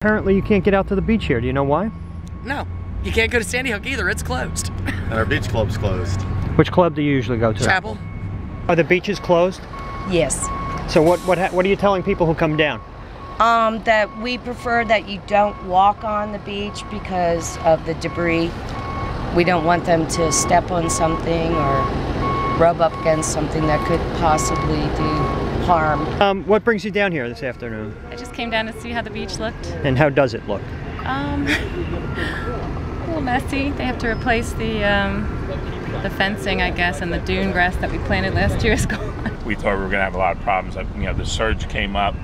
Apparently you can't get out to the beach here. Do you know why? No. You can't go to Sandy Hook either. It's closed. Our beach club's closed. Which club do you usually go to? Chapel. Are the beaches closed? Yes. So what are you telling people who come down? That we prefer that you don't walk on the beach because of the debris. We don't want them to step on something or rub up against something that could possibly do harm. What brings you down here this afternoon? I just came down to see how the beach looked. And how does it look? A little messy. They have to replace the fencing, I guess, and the dune grass that we planted last year is gone. We thought we were going to have a lot of problems. You know, the surge came up,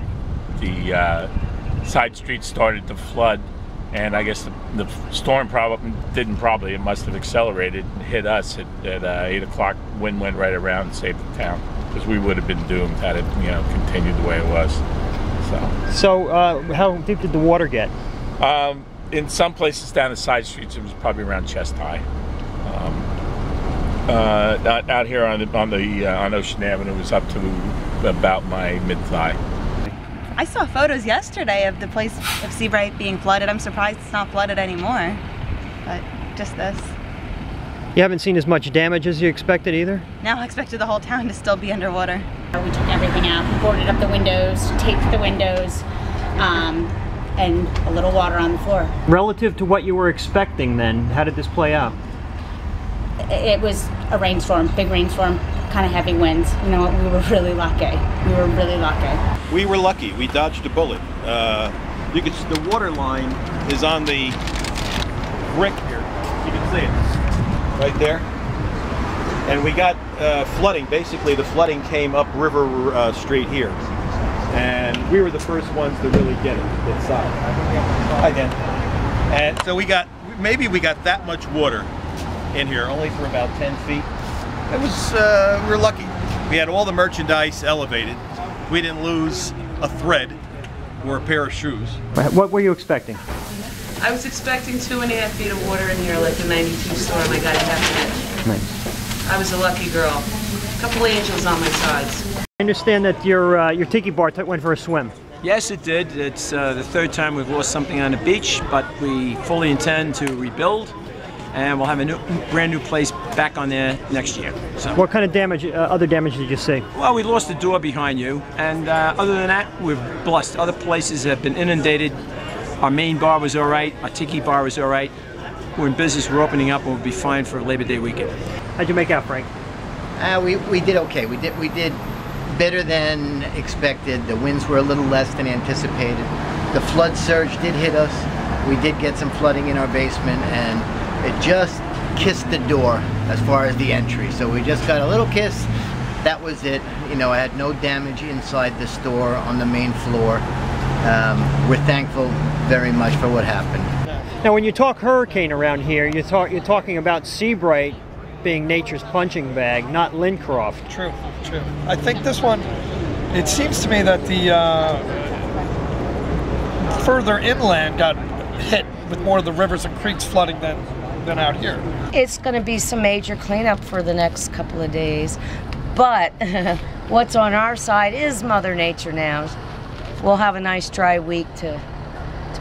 the side streets started to flood, and I guess the storm it must have accelerated and hit us at 8 o'clock. Wind went right around and saved the town, because we would have been doomed had it, you know, continued the way it was. So how deep did the water get? In some places down the side streets, it was probably around chest high. Out here on Ocean Avenue, it was up to about my mid-thigh. I saw photos yesterday of the place of Seabright being flooded. I'm surprised it's not flooded anymore, but just this. You haven't seen as much damage as you expected either? No, I expected the whole town to still be underwater. We took everything out. We boarded up the windows, taped the windows, and a little water on the floor. Relative to what you were expecting then, how did this play out? It was a rainstorm, big rainstorm, kind of heavy winds. You know what, we were really lucky. We were really lucky. We were lucky. We dodged a bullet. The water line is on the brick here. You can see it right there. And we got flooding. Basically, the flooding came up River Street here. And we were the first ones to really get it inside. Hi, Dan. And so we got that much water in here, only for about 10 feet. It was, we were lucky. We had all the merchandise elevated. We didn't lose a thread or a pair of shoes. What were you expecting? I was expecting 2.5 feet of water in here like the 92 storm. I got half an inch. Nice. I was a lucky girl. A couple angels on my sides. I understand that your tiki bar went for a swim. Yes, it did. It's the third time we've lost something on the beach, but we fully intend to rebuild, and we'll have a brand new place back on there next year. So. What kind of damage, other damage did you see? Well, we lost the door behind you, and other than that, we're blessed. Other places have been inundated. Our main bar was all right. Our tiki bar was all right. We're in business. We're opening up, and we'll be fine for Labor Day weekend. How'd you make out, Frank? We did okay. We did better than expected. The winds were a little less than anticipated. The flood surge did hit us. We did get some flooding in our basement, and it just kissed the door as far as the entry. So we just got a little kiss. That was it. You know, I had no damage inside the store on the main floor. We're thankful very much for what happened. Now, when you talk hurricane around here, you're talking about Seabright being nature's punching bag, not Lincroft. True, true. I think this one, it seems to me that the further inland got hit with more of the rivers and creeks flooding than out here. It's going to be some major cleanup for the next couple of days, but what's on our side is Mother Nature now. We'll have a nice dry week to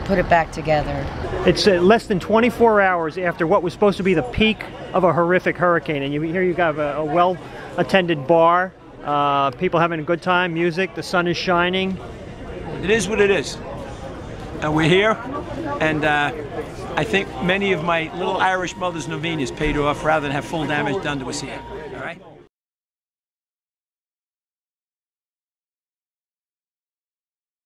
put it back together. It's less than 24 hours after what was supposed to be the peak of a horrific hurricane, and here you got a well-attended bar, people having a good time, music, the sun is shining. It is what it is. And we're here, and I think many of my little Irish mother's novenas paid off rather than have full damage done to us here. All right?